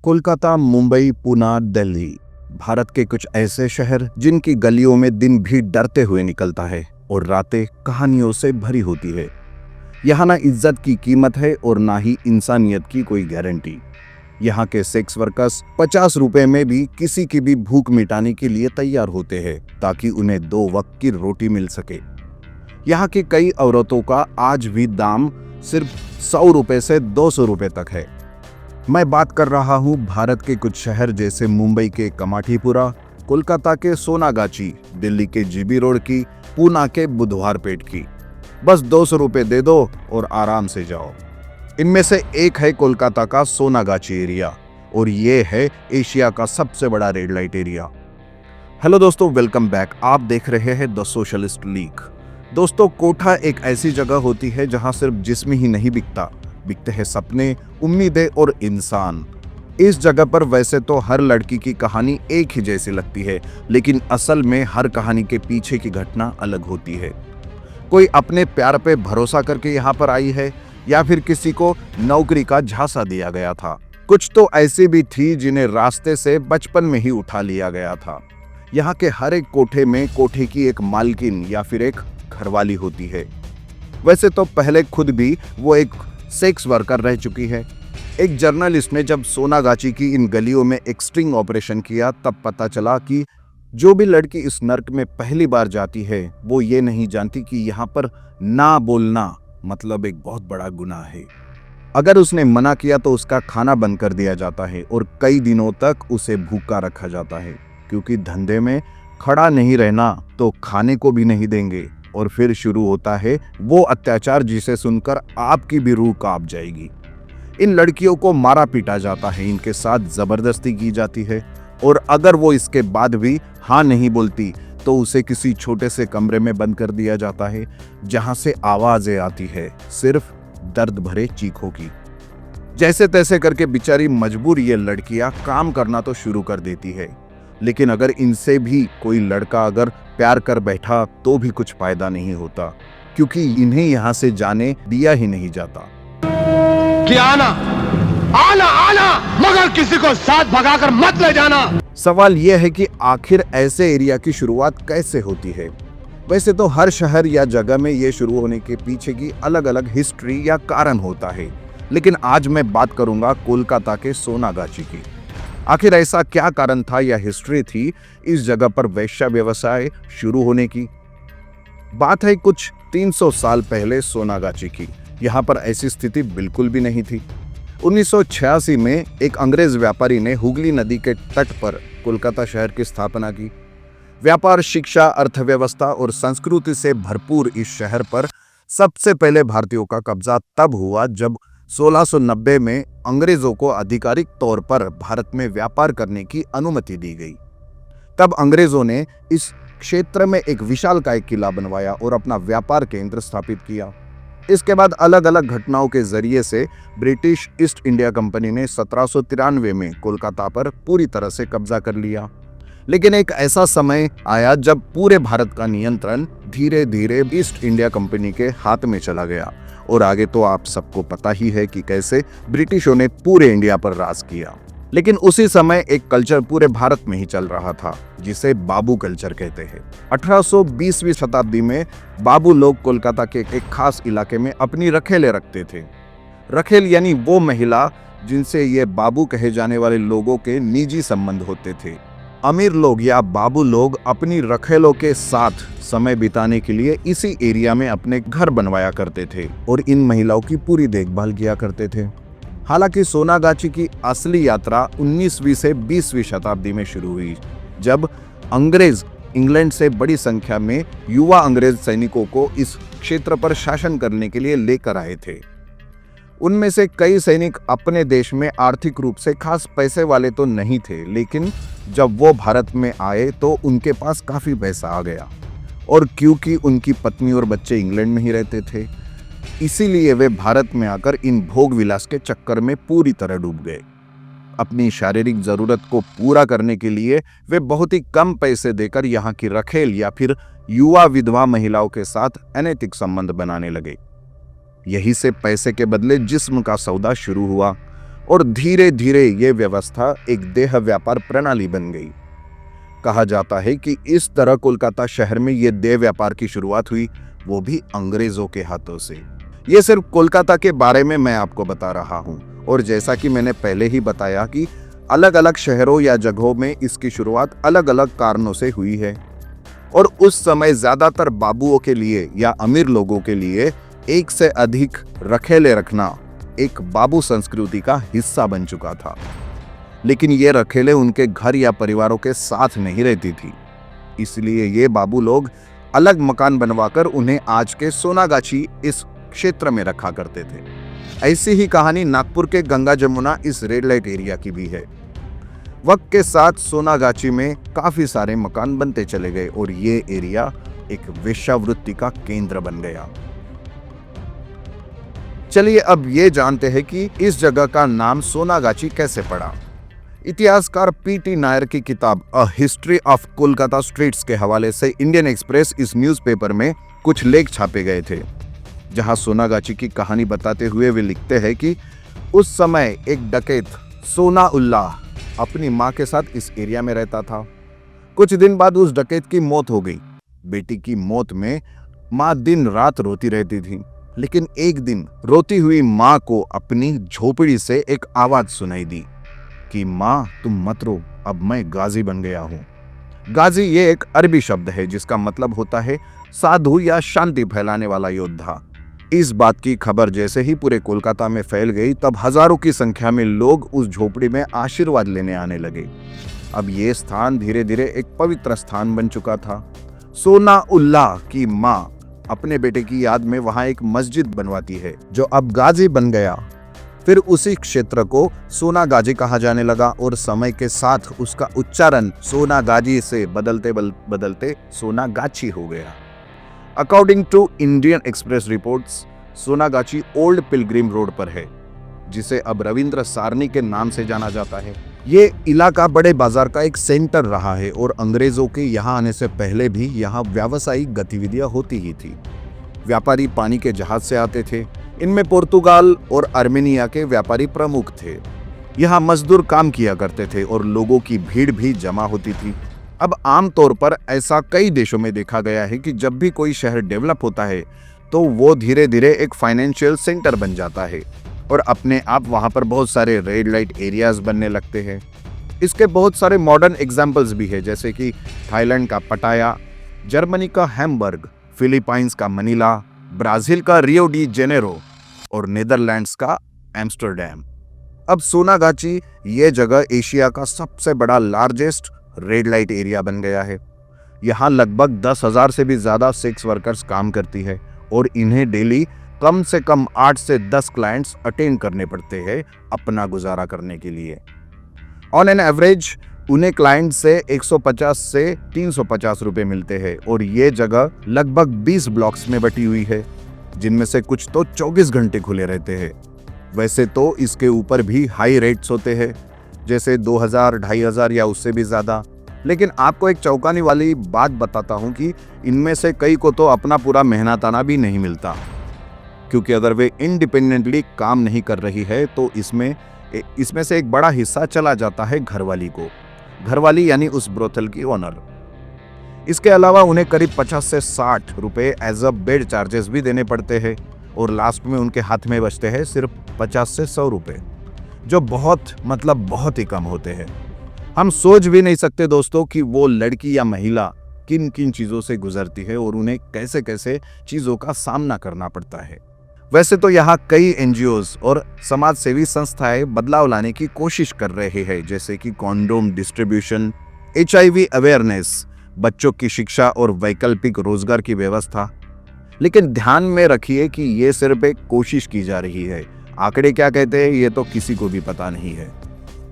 कोलकाता, मुंबई, पुणे, दिल्ली, भारत के कुछ ऐसे शहर जिनकी गलियों में दिन भी डरते हुए निकलता है और रातें कहानियों से भरी होती है। यहाँ ना इज्जत की कीमत है और ना ही इंसानियत की कोई गारंटी। यहाँ के सेक्स वर्कर्स 50 रुपए में भी किसी की भी भूख मिटाने के लिए तैयार होते हैं ताकि उन्हें 2 वक्त की रोटी मिल सके। यहाँ की कई औरतों का आज भी दाम सिर्फ 100 रुपए से 200 रुपए तक है। मैं बात कर रहा हूँ भारत के कुछ शहर जैसे मुंबई के कमाठीपुरा, कोलकाता के सोनागाची, दिल्ली के जीबी रोड की, पुणे के बुधवारपेट की। बस 200 रुपए दे दो और आराम से जाओ। इनमें से एक है कोलकाता का सोनागाची एरिया और ये है एशिया का सबसे बड़ा रेड लाइट एरिया। हेलो दोस्तों, वेलकम बैक। आप देख रहे हैं द सोशलिस्ट लीग। दोस्तों, कोठा एक ऐसी जगह होती है जहां सिर्फ जिस्म ही नहीं बिकते हैं सपने, उम्मीदें और इंसान। इस जगह पर वैसे तो हर लड़की की कहानी एक ही जैसी लगती है, लेकिन असल में हर कहानी के पीछे की घटना अलग होती है। कोई अपने प्यार पे भरोसा करके यहाँ पर आई है या फिर किसी को नौकरी का झांसा दिया गया था। कुछ तो ऐसी भी थी जिन्हें रास्ते से बचपन में ही उठा लिया गया था। यहाँ के हर एक कोठे में कोठे की एक मालकिन या फिर एक घरवाली होती है। वैसे तो पहले खुद भी वो एक सेक्स वर्कर रह चुकी है। एक जर्नलिस्ट ने जब सोनागाची की इन गलियों में एक स्टिंग ऑपरेशन किया तब पता चला कि जो भी लड़की इस नर्क में पहली बार जाती है वो ये नहीं जानती कि यहाँ पर ना बोलना मतलब एक बहुत बड़ा गुनाह है। अगर उसने मना किया तो उसका खाना बंद कर दिया जाता है और कई दिनों तक उसे भूखा रखा जाता है, क्योंकि धंधे में खड़ा नहीं रहना तो खाने को भी नहीं देंगे। और फिर शुरू होता है वो अत्याचार जिसे सुनकर आपकी भी रूह कांप जाएगी। इन लड़कियों को मारा पीटा जाता है, इनके साथ जबरदस्ती की जाती है और अगर वो इसके बाद भी हाँ नहीं बोलती तो उसे किसी छोटे से कमरे में बंद कर दिया जाता है जहां से आवाजें आती है सिर्फ दर्द भरे चीखों की। जैसे तैसे करके बेचारी मजबूर ये लड़कियां काम करना तो शुरू कर देती है, लेकिन अगर इनसे भी कोई लड़का अगर प्यार कर बैठा तो भी कुछ फायदा नहीं होता, क्योंकि इन्हें यहाँ से जाने दिया ही नहीं जाता। कि आना आना आना मगर किसी को साथ भगाकर मत ले जाना। सवाल यह है कि आखिर ऐसे एरिया की शुरुआत कैसे होती है। वैसे तो हर शहर या जगह में ये शुरू होने के पीछे की अलग अलग हिस्ट्री या कारण होता है, लेकिन आज मैं बात करूंगा कोलकाता के सोनागाची की। आखिर ऐसा क्या कारण था या हिस्ट्री थी इस जगह पर वेश्या व्यवसाय शुरू होने की। बात है कुछ 300 साल पहले सोनागाची की। यहाँ पर ऐसी स्थिति बिल्कुल भी नहीं थी। 1986 में एक अंग्रेज व्यापारी ने हुगली नदी के तट पर कोलकाता शहर की स्थापना की। व्यापार, शिक्षा, अर्थव्यवस्था और संस्कृति से भरपूर इस शहर पर सबसे पहले भारतीयों का कब्जा तब हुआ जब 1690 में अंग्रेजों को आधिकारिक तौर पर भारत में व्यापार करने की अनुमति दी गई। तब अंग्रेजों ने इस क्षेत्र में एक विशालकाय किला बनवाया और अपना व्यापार केंद्र स्थापित किया। इसके बाद अलग अलग घटनाओं के जरिए से ब्रिटिश ईस्ट इंडिया कंपनी ने 1793 में कोलकाता पर पूरी तरह से कब्जा कर लिया। लेकिन एक ऐसा समय आया जब पूरे भारत का नियंत्रण धीरे धीरे ईस्ट इंडिया कंपनी के हाथ में चला गया और आगे तो आप सबको पता ही है कि कैसे ब्रिटिशों ने पूरे इंडिया पर राज किया। लेकिन उसी समय एक कल्चर पूरे भारत में ही चल रहा था जिसे बाबू कल्चर कहते हैं। 1820वीं शताब्दी में बाबू लोग कोलकाता के एक खास इलाके में अपनी रखेलें रखते थे। रखेल यानी वो महिला जिनसे ये बाबू कहे जाने वाले लोगों के निजी संबंध होते थे। अमीर लोग या बाबू लोग अपनी रखेलों के साथ समय बिताने के लिए इसी एरिया में अपने घर बनवाया करते थे और इन महिलाओं की पूरी देखभाल किया करते थे। हालांकि सोनागाची की असली यात्रा 19वीं से 20वीं शताब्दी में शुरू हुई, जब अंग्रेज इंग्लैंड से बड़ी संख्या में युवा अंग्रेज सैनिकों को इस क्षेत्र पर शासन करने के लिए लेकर आए थे। उनमें से कई सैनिक अपने देश में आर्थिक रूप से खास पैसे वाले तो नहीं थे, लेकिन जब वो भारत में आए तो उनके पास काफी पैसा आ गया और क्योंकि उनकी पत्नी और बच्चे इंग्लैंड में ही रहते थे, इसीलिए वे भारत में आकर इन भोग विलास के चक्कर में पूरी तरह डूब गए। अपनी शारीरिक जरूरत को पूरा करने के लिए वे बहुत ही कम पैसे देकर यहाँ की रखेल या फिर युवा विधवा महिलाओं के साथ अनैतिक संबंध बनाने लगे। यही से पैसे के बदले जिस्म का सौदा शुरू हुआ और धीरे धीरे ये व्यवस्था एक देह व्यापार प्रणाली बन गई। कहा जाता है कि इस तरह कोलकाता शहर में ये देह व्यापार की शुरुआत हुई, वो भी अंग्रेजों के हाथों से। ये सिर्फ कोलकाता के बारे में मैं आपको बता रहा हूं, और जैसा कि मैंने पहले ही बताया कि अलग अलग शहरों या जगहों में इसकी शुरुआत अलग अलग कारणों से हुई है, और उस समय ज्यादातर बाबुओं के लिए या अमीर लोगों के लिए एक से अधिक रखेले रखना एक बाबू संस्कृति का हिस्सा बन चुका था। लेकिन ये रखेले उनके घर या परिवारों के साथ नहीं रहती थी, इसलिए ये बाबू लोग अलग मकान बनवाकर उन्हें आज के सोनागाछी इस क्षेत्र में रखा करते थे। ऐसी ही कहानी नागपुर के गंगा जमुना इस रेड लाइट एरिया की भी है। वक्त के साथ सोनागाछी में काफी सारे मकान बनते चले गए और ये एरिया एक वेश्यावृत्ति का केंद्र बन गया। चलिए अब ये जानते हैं कि इस जगह का नाम सोनागाछी कैसे पड़ा। इतिहासकार पीटी नायर की किताब a history of Kolkata streets के हवाले से इंडियन एक्सप्रेस इस न्यूज़पेपर में कुछ लेख छापे गए थे, जहां सोनागाछी की कहानी बताते हुए वे लिखते हैं कि उस समय एक डकैत सोना उल्लाह अपनी मां के साथ इस एरिया में रहता था। कुछ दिन बाद उस डकैत की मौत हो गई। बेटी की मौत में मां दिन रात रोती रहती थी, लेकिन एक दिन रोती हुई मां को अपनी झोपड़ी से एक आवाज सुनाई दी कि मां तुम मत रो, अब मैं गाजी बन गया हूं। गाजी ये एक अरबी शब्द है जिसका मतलब होता है साधु या शांति फैलाने वाला योद्धा। इस बात की खबर जैसे ही पूरे कोलकाता में फैल गई, तब हजारों की संख्या में लोग उस झोपड़ी में आशीर्वाद लेने आने लगे। अब ये स्थान धीरे धीरे एक पवित्र स्थान बन चुका था। सोना उल्लाह की मां अपने बेटे की याद में वहां एक मस्जिद बनवाती है, जो अब गाजी बन गया। फिर उसी क्षेत्र को सोनागाजी कहा जाने लगा और समय के साथ उसका उच्चारण सोनागाजी से बदलते बदलते सोनागाछी हो गया। According to Indian Express reports, Sonagachi old pilgrim road पर है, जिसे अब रविंद्र सारनी के नाम से जाना जाता है। ये इलाका बड़े बाजार का एक सेंटर रहा है और अंग्रेजों के यहाँ आने से पहले भी यहाँ व्यावसायिक गतिविधियां होती ही थी। व्यापारी पानी के जहाज से आते थे, इनमें पुर्तगाल और आर्मेनिया के व्यापारी प्रमुख थे। यहाँ मजदूर काम किया करते थे और लोगों की भीड़ भी जमा होती थी। अब आमतौर पर ऐसा कई देशों में देखा गया है कि जब भी कोई शहर डेवलप होता है तो वो धीरे धीरे एक फाइनेंशियल सेंटर बन जाता है और अपने आप वहां पर बहुत सारे रेड लाइट एरियाज बनने लगते हैं। इसके बहुत सारे मॉडर्न एग्जाम्पल्स भी है, जैसे कि थाईलैंड का पटाया, जर्मनी का हैम्बर्ग, फिलीपाइंस का मनीला, ब्राजील का रियो डी जेनेरो और नीदरलैंड्स का एम्स्टर्डम। अब सोनागाछी ये जगह एशिया का सबसे बड़ा लार्जेस्ट रेड लाइट एरिया बन गया है। यहाँ लगभग 10,000 से भी ज्यादा सेक्स वर्कर्स काम करती है और इन्हें डेली कम से कम 8 से 10 क्लाइंट्स अटेंड करने पड़ते हैं अपना गुजारा करने के लिए। ऑन एन एवरेज उन्हें क्लाइंट से 150 से 350 रुपए मिलते हैं और ये जगह लगभग 20 ब्लॉक्स में बटी हुई है, जिनमें से कुछ तो 24 घंटे खुले रहते हैं। वैसे तो इसके ऊपर भी हाई रेट्स होते हैं, जैसे 2000, 2500 या उससे भी ज़्यादा। लेकिन आपको एक चौंकाने वाली बात बताता हूँ कि इनमें से कई को तो अपना पूरा मेहनताना भी नहीं मिलता, क्योंकि अगर वे इंडिपेंडेंटली काम नहीं कर रही है तो इसमें से एक बड़ा हिस्सा चला जाता है घरवाली को। घरवाली यानी उस ब्रोथल की ओनर। इसके अलावा उन्हें करीब 50 से 60 रुपए एज अ बेड चार्जेस भी देने पड़ते हैं और लास्ट में उनके हाथ में बचते हैं सिर्फ 50 से 100 रुपए, जो बहुत ही कम होते हैं। हम सोच भी नहीं सकते दोस्तों कि वो लड़की या महिला किन किन चीज़ों से गुजरती है और उन्हें कैसे कैसे चीज़ों का सामना करना पड़ता है। वैसे तो यहाँ कई एनजीओज और समाज सेवी संस्थाएं बदलाव लाने की कोशिश कर रहे हैं, जैसे कि कॉन्डोम डिस्ट्रीब्यूशन, HIV अवेयरनेस, बच्चों की शिक्षा और वैकल्पिक रोजगार की व्यवस्था। लेकिन ध्यान में रखिए कि ये सिर्फ एक कोशिश की जा रही है। आंकड़े क्या कहते हैं ये तो किसी को भी पता नहीं है।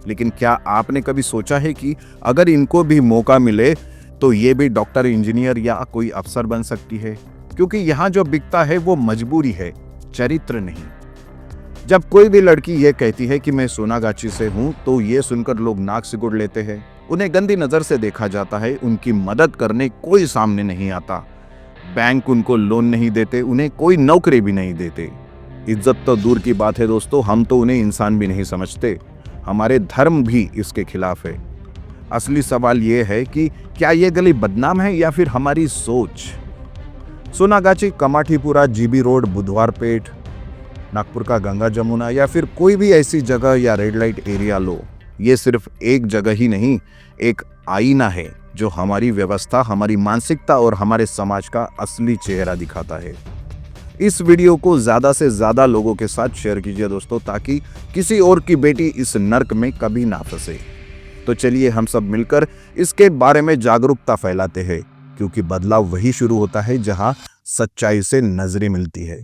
लेकिन क्या आपने कभी सोचा है कि अगर इनको भी मौका मिले तो ये भी डॉक्टर, इंजीनियर या कोई अफसर बन सकती है? क्योंकि यहाँ जो बिकता है वो मजबूरी है, चरित्र नहीं। जब कोई भी लड़की ये कहती है कि मैं सोनागाछी से हूं, तो ये सुनकर लोग नाक सिकुड़ लेते हैं। उन्हें गंदी नजर से देखा जाता है, उनकी मदद करने कोई सामने नहीं आता, बैंक उनको लोन नहीं देते, उन्हें कोई नौकरी भी नहीं देते। इज्जत तो दूर की बात है दोस्तों, हम तो उन्हें इंसान भी नहीं समझते। हमारे धर्म भी इसके खिलाफ है। असली सवाल यह है कि क्या यह गली बदनाम है या फिर हमारी सोच। सोनागाची, कमाठीपुरा, जीबी रोड, बुधवारपेट, नागपुर का गंगा जमुना या फिर कोई भी ऐसी जगह या रेड लाइट एरिया लो, ये सिर्फ एक जगह ही नहीं, एक आईना है जो हमारी व्यवस्था, हमारी मानसिकता और हमारे समाज का असली चेहरा दिखाता है। इस वीडियो को ज्यादा से ज्यादा लोगों के साथ शेयर कीजिए दोस्तों, ताकि किसी और की बेटी इस नर्क में कभी ना फंसे। तो चलिए हम सब मिलकर इसके बारे में जागरूकता फैलाते हैं, क्योंकि बदलाव वही शुरू होता है जहां सच्चाई से नजरें मिलती है।